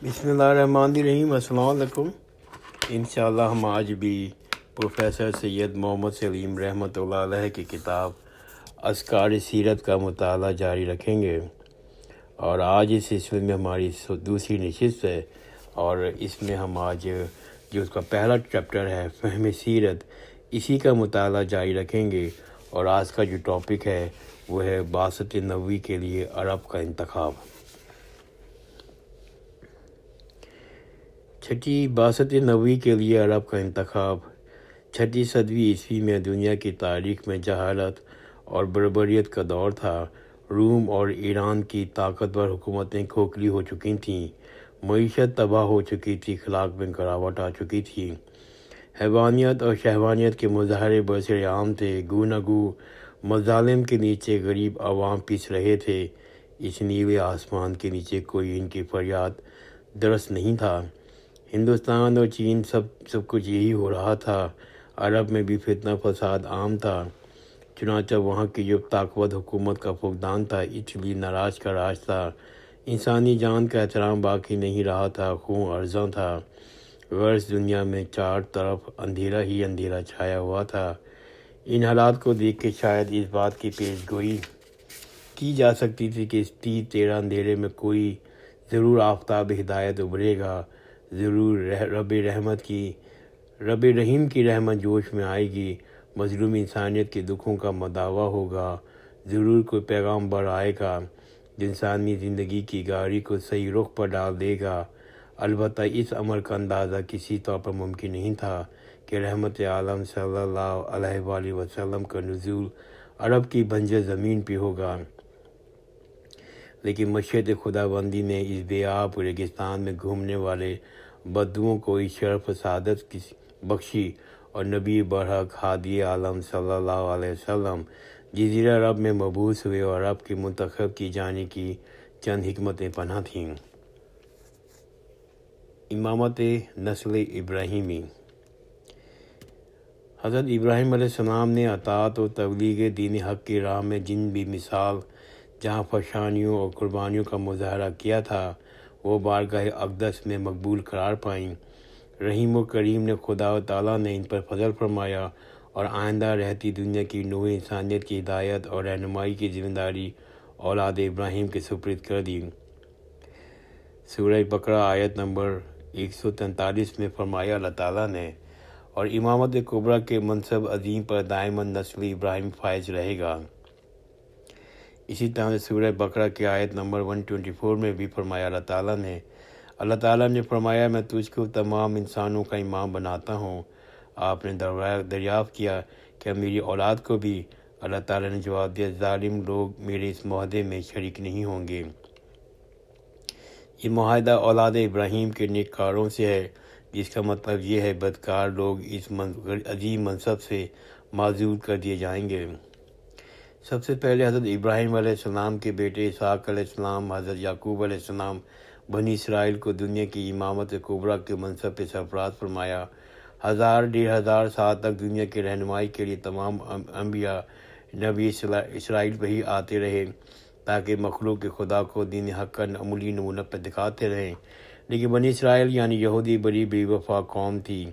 بسم اللہ الرحمن الرحیم۔ السلام علیکم۔ انشاءاللہ ہم آج بھی پروفیسر سید محمد سلیم رحمۃ اللہ علیہ کی کتاب اذکار سیرت کا مطالعہ جاری رکھیں گے، اور آج اس سلسلے میں ہماری دوسری نشست ہے، اور اس میں ہم آج جو اس کا پہلا چیپٹر ہے فہم سیرت، اسی کا مطالعہ جاری رکھیں گے۔ اور آج کا جو ٹاپک ہے وہ ہے بعثت نبوی کے لیے عرب کا انتخاب۔ چھٹی بعثت نبوی کے لیے عرب کا انتخاب۔ چھٹی صدوی عیسوی میں دنیا کی تاریخ میں جہالت اور بربریت کا دور تھا۔ روم اور ایران کی طاقتور حکومتیں کھوکھلی ہو چکی تھیں، معیشت تباہ ہو چکی تھی، اخلاق میں گراوٹ آ چکی تھی، حیوانیت اور شہوانیت کے مظاہرے برسر عام تھے، گو نہ گو مظالم کے نیچے غریب عوام پیس رہے تھے۔ اس نیلے آسمان کے نیچے کوئی ان کی فریاد درست نہیں تھا۔ ہندوستان اور چین سب کچھ یہی ہو رہا تھا۔ عرب میں بھی فتنہ فساد عام تھا، چنانچہ وہاں کی جو طاقتور حکومت کا فقدان تھا اٹلی ناراض کا راج تھا۔ انسانی جان کا احترام باقی نہیں رہا تھا، خون ارزاں تھا، غرض دنیا میں چار طرف اندھیرا ہی اندھیرا چھایا ہوا تھا۔ ان حالات کو دیکھ کے شاید اس بات کی پیش گوئی کی جا سکتی تھی کہ اس تیرہ اندھیرے میں کوئی ضرور آفتاب ہدایت ابھرے گا، ضرور رب رحیم کی رحمت جوش میں آئے گی، مظلوم انسانیت کے دکھوں کا مداوع ہوگا، ضرور کوئی پیغامبر آئے گا جو انسانی زندگی کی گاڑی کو صحیح رخ پر ڈال دے گا۔ البتہ اس امر کا اندازہ کسی طور پر ممکن نہیں تھا کہ رحمت عالم صلی اللہ علیہ وآلہ وسلم کا نزول عرب کی بنجر زمین پہ ہوگا، لیکن مشیت خداوندی نے اس بے آب ریگستان میں گھومنے والے بدوؤں کو اس شرف سعادت بخشی، اور نبی برحق ہادی عالم صلی اللہ علیہ وسلم جزیرہ عرب میں مبعوث ہوئے، اور عرب کے منتخب کی جانے کی چند حکمتیں پنہاں تھیں۔ امامت نسل ابراہیمی۔ حضرت ابراہیم علیہ السلام نے اطاعت و تبلیغ دین حق کی راہ میں جن بھی مثال جہاں فشانیوں اور قربانیوں کا مظاہرہ کیا تھا، وہ بارگاہ اقدس میں مقبول قرار پائیں۔ رحیم و کریم نے خدا و تعالیٰ نے ان پر فضل فرمایا، اور آئندہ رہتی دنیا کی نوع انسانیت کی ہدایت اور رہنمائی کی ذمہ داری اولاد ابراہیم کے سپرد کر دی۔ سورہ بقرہ آیت نمبر 143 میں فرمایا اللہ تعالیٰ نے، اور امامت کبریٰ کے منصب عظیم پر دائماً نسل ابراہیم فائز رہے گا۔ اسی طرح سورہ بقرہ کی آیت نمبر 124 میں بھی فرمایا اللہ تعالیٰ نے فرمایا، میں تجھ کو تمام انسانوں کا امام بناتا ہوں۔ آپ نے دریافت کیا کہ میری اولاد کو بھی؟ اللہ تعالیٰ نے جواب دیا، ظالم لوگ میرے اس معاہدے میں شریک نہیں ہوں گے۔ یہ معاہدہ اولاد ابراہیم کے نیک کاروں سے ہے، جس کا مطلب یہ ہے بدکار لوگ اس عظیم منصب سے معزول کر دیے جائیں گے۔ سب سے پہلے حضرت ابراہیم علیہ السلام کے بیٹے اسحاق علیہ السلام، حضرت یعقوب علیہ السلام، بنی اسرائیل کو دنیا کی امامت کبریٰ کے منصب پہ سرفراز فرمایا۔ 1000 سال تک دنیا کی رہنمائی کے لیے تمام انبیاء نبی اسرائیل پہ ہی آتے رہے، تاکہ مخلوق کے خدا کو دین حق کا عملی نمونہ پہ دکھاتے رہیں، لیکن بنی اسرائیل یعنی یہودی بڑی بے وفا قوم تھی۔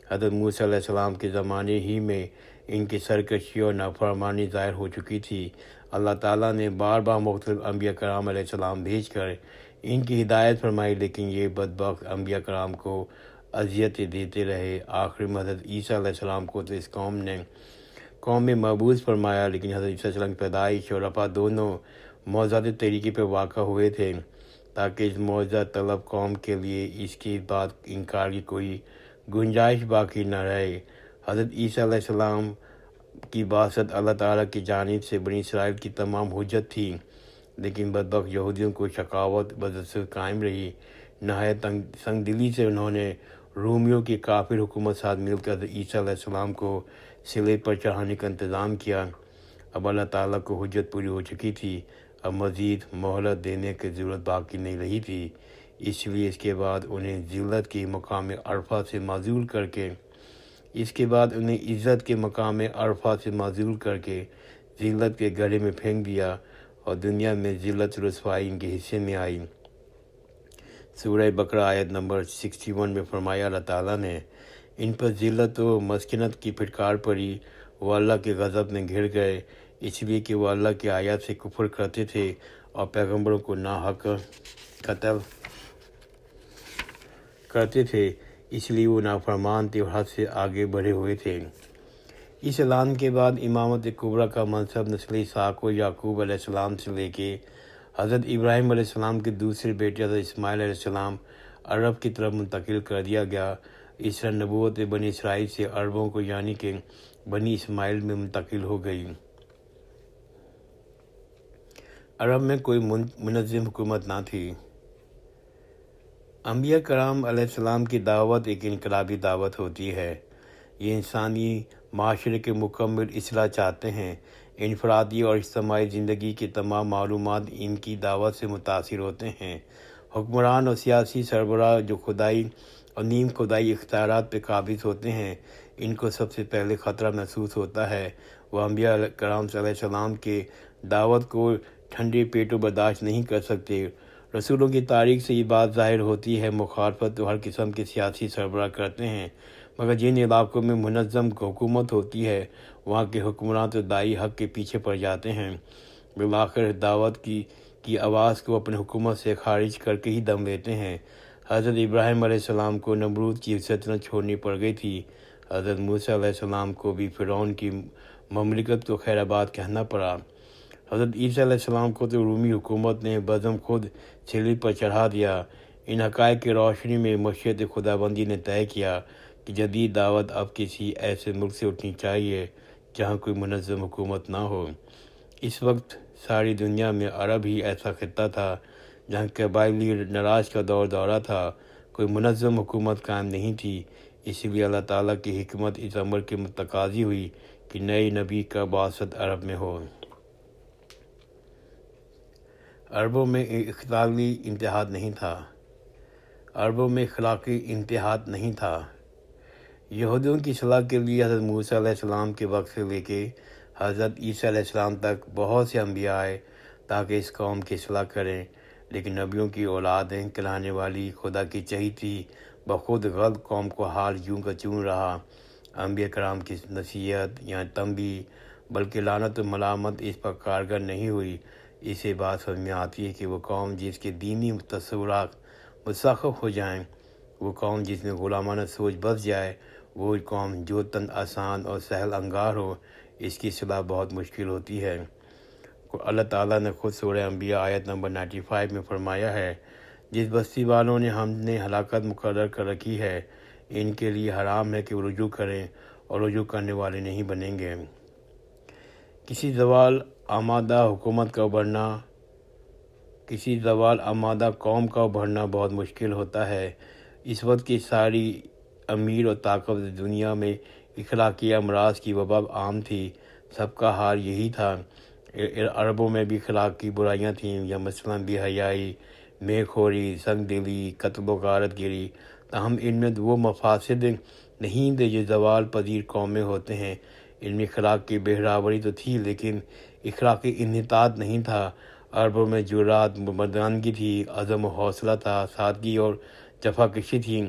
حضرت موسیٰ علیہ السلام کے زمانے ہی میں ان کی سرکشی اور نافرمانی ظاہر ہو چکی تھی۔ اللہ تعالیٰ نے بار بار مختلف انبیاء کرام علیہ السلام بھیج کر ان کی ہدایت فرمائی، لیکن یہ بدبخت انبیاء کرام کو اذیتیں دیتے رہے۔ آخر میں حضرت عیسیٰ علیہ السلام کو تو اس قوم میں مبعوث فرمایا، لیکن حضرت عیسیٰ علیہ السلام کی پیدائش اور رفع دونوں معجزاتی طریقے پہ واقع ہوئے تھے، تاکہ اس معجزہ طلب قوم کے لیے اس کی بات انکار کی کوئی گنجائش باقی نہ رہے۔ حضرت عیسیٰ علیہ السلام کی بعثت اللہ تعالیٰ کی جانب سے بنی اسرائیل کی تمام حجت تھی، لیکن بدبخت یہودیوں کو شقاوت بدستور قائم رہی۔ نہایت سنگ دلی سے انہوں نے رومیوں کی کافر حکومت ساتھ مل کر حضرت عیسیٰ علیہ السلام کو صلیب پر چڑھانے کا انتظام کیا۔ اب اللہ تعالیٰ کو حجت پوری ہو چکی تھی، اب مزید مہلت دینے کی ضرورت باقی نہیں رہی تھی، اس لیے اس کے بعد انہیں ذلت کے مقام عرفہ سے معزول کر کے ذلت کے گڑھے میں پھینک دیا، اور دنیا میں ذلت رسوائی ان کے حصے میں آئی۔ سورہ بقرہ آیت نمبر 61 میں فرمایا اللہ تعالیٰ نے ان پر ذلت و مسکنت کی پھٹکار پڑی، وہ اللہ کے غضب میں گھر گئے، اس لیے کہ وہ اللہ کی آیات سے کفر کرتے تھے اور پیغمبروں کو ناحق قتل کرتے تھے، اس لیے وہ نافرمان تھے اور حد سے آگے بڑھے ہوئے تھے۔ اس اعلان کے بعد امامت کبریٰ کا منصب نسل اسحاق و یعقوب علیہ السلام سے لے کے حضرت ابراہیم علیہ السلام کے دوسرے بیٹے حضرت اسماعیل علیہ السلام عرب کی طرف منتقل کر دیا گیا۔ اس طرح نبوت بنی اسرائیل سے عربوں کو یعنی کہ بنی اسماعیل میں منتقل ہو گئی۔ عرب میں کوئی منظم حکومت نہ تھی۔ انبیاء کرام علیہ السلام کی دعوت ایک انقلابی دعوت ہوتی ہے۔ یہ انسانی معاشرے کے مکمل اصلاح چاہتے ہیں۔ انفرادی اور اجتماعی زندگی کے تمام معلومات ان کی دعوت سے متاثر ہوتے ہیں۔ حکمران اور سیاسی سربراہ جو خدائی اور نیم خدائی اختیارات پہ قابض ہوتے ہیں، ان کو سب سے پہلے خطرہ محسوس ہوتا ہے۔ وہ انبیاء کرام علیہ السلام کے دعوت کو ٹھنڈے پیٹوں برداشت نہیں کر سکتے۔ رسولوں کی تاریخ سے یہ بات ظاہر ہوتی ہے، مخالفت تو ہر قسم کے سیاسی سربراہ کرتے ہیں، مگر جن علاقوں میں منظم حکومت ہوتی ہے وہاں کے حکمران تو داعی حق کے پیچھے پڑ جاتے ہیں، بالآخر دعوت کی آواز کو اپنے حکومت سے خارج کر کے ہی دم لیتے ہیں۔ حضرت ابراہیم علیہ السلام کو نمرود کی سلطنت چھوڑنی پڑ گئی تھی، حضرت موسیٰ علیہ السلام کو بھی فرعون کی مملکت کو خیر آباد کہنا پڑا، حضرت عیسیٰ علیہ السلام کو تو رومی حکومت نے بزم خود صلیب پر چڑھا دیا۔ ان حقائق کی روشنی میں مشیت خداوندی نے طے کیا کہ جدید دعوت اب کسی ایسے ملک سے اٹھنی چاہیے جہاں کوئی منظم حکومت نہ ہو۔ اس وقت ساری دنیا میں عرب ہی ایسا خطہ تھا جہاں قبائلی نراج کا دورہ تھا، کوئی منظم حکومت قائم نہیں تھی۔ اسی لیے اللہ تعالیٰ کی حکمت اس امر کے متقاضی ہوئی کہ نئے نبی کا بعثت عرب میں ہو۔ عربوں میں اخلاقی اتحاد نہیں تھا۔ یہودیوں کی اصلاح کے لیے حضرت موسیٰ علیہ السلام کے وقت سے لے کے حضرت عیسیٰ علیہ السلام تک بہت سے انبیاء آئے تاکہ اس قوم کی اصلاح کریں، لیکن نبیوں کی اولادیں کہلانے والی خدا کی چہیتی بخود غلط قوم کو حال یوں کا تیوں رہا۔ انبیاء کرام کی نصیحت یا تنبیہ بلکہ لعنت و ملامت اس پر کارگر نہیں ہوئی۔ اس سے بات سمجھ میں آتی ہے کہ وہ قوم جس کے دینی تصورات مسخف ہو جائیں، وہ قوم جس میں غلامانہ سوچ بس جائے، وہ قوم جو تن آسان اور سہل انگار ہو، اس کی اصلاح بہت مشکل ہوتی ہے۔ اللہ تعالیٰ نے خود سورہ انبیاء آیت نمبر 95 میں فرمایا ہے، جس بستی والوں نے ہم نے ہلاکت مقرر کر رکھی ہے، ان کے لیے حرام ہے کہ وہ رجوع کریں اور رجوع کرنے والے نہیں بنیں گے۔ کسی زوال آمادہ قوم کا ابھرنا بہت مشکل ہوتا ہے۔ اس وقت کی ساری امیر اور طاقتور دنیا میں اخلاقی امراض کی وبا عام تھی، سب کا حال یہی تھا۔ عربوں میں بھی اخلاقی برائیاں تھیں، یا مثلاً بے حیائی، میل خوری، سنگ دلی، قتل و غارت گری، تاہم ان میں وہ مفاسد نہیں تھے جو زوال پذیر قومیں ہوتے ہیں۔ ان میں اخلاق کی بہراوری تو تھی لیکن اخلاقی انحطاط نہیں تھا۔ عربوں میں جرات، مردانگی تھی، عزم و حوصلہ تھا، سادگی اور جفا کشی تھی،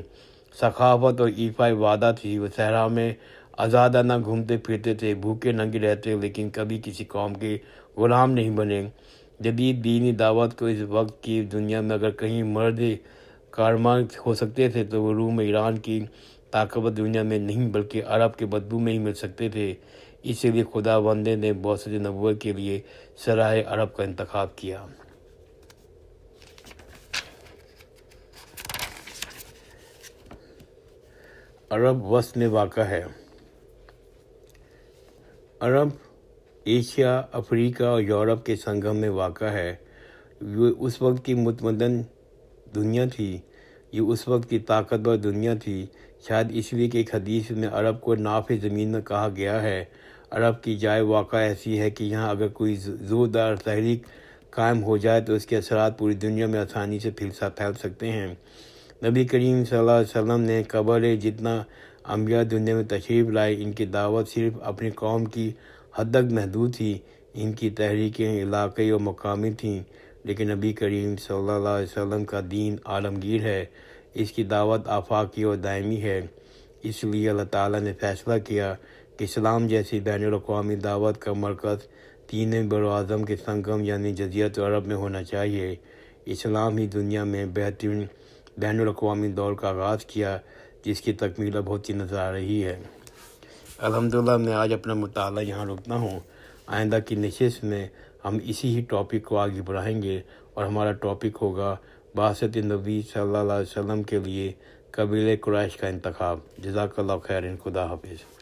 سخاوت اور ایفائے وعدہ تھی۔ وہ صحرا میں آزادانہ گھومتے پھرتے تھے، بھوکے ننگے رہتے لیکن کبھی کسی قوم کے غلام نہیں بنے۔ جدید دینی دعوت کو اس وقت کی دنیا میں اگر کہیں مرد کارآمد ہو سکتے تھے تو وہ روم ایران کی طاقتور دنیا میں نہیں بلکہ عرب کے بدبو میں ہی مل سکتے تھے۔ اسی لیے خدا بندے نے بعثت نبوت کے لیے سرائے عرب کا انتخاب کیا۔ عرب وسط میں واقع ہے۔ عرب ایشیا، افریقہ اور یورپ کے سنگم میں واقع ہے۔ یہ اس وقت کی متمدن دنیا تھی، یہ اس وقت کی طاقتور دنیا تھی، شاید اس لیے کہ ایک حدیث میں عرب کو ناف زمین کہا گیا ہے۔ عرب کی جائے واقع ایسی ہے کہ یہاں اگر کوئی زوردار تحریک قائم ہو جائے تو اس کے اثرات پوری دنیا میں آسانی سے پھیل سکتے ہیں۔ نبی کریم صلی اللہ علیہ وسلم نے قبل جتنا انبیاء دنیا میں تشریف لائے، ان کی دعوت صرف اپنی قوم کی حد تک محدود تھی۔ ان کی تحریکیں علاقائی اور مقامی تھیں، لیکن نبی کریم صلی اللہ علیہ وسلم کا دین عالمگیر ہے، اس کی دعوت آفاقی اور دائمی ہے۔ اس لیے اللہ تعالیٰ نے فیصلہ کیا کہ اسلام جیسی بین الاقوامی دعوت کا مرکز تین براعظم کے سنگم یعنی جزیرۃ عرب میں ہونا چاہیے۔ اسلام ہی دنیا میں بہترین بین الاقوامی دور کا آغاز کیا، جس کی تکمیل اب ہوتی نظر آ رہی ہے۔ الحمدللہ میں آج اپنا مطالعہ یہاں روکتا ہوں۔ آئندہ کی نشست میں ہم اسی ہی ٹاپک کو آگے بڑھائیں گے، اور ہمارا ٹاپک ہوگا بعثت نبی صلی اللہ علیہ وسلم کے لیے قبیلہ قریش کا انتخاب۔ جزاک اللہ خیر، خدا حافظ۔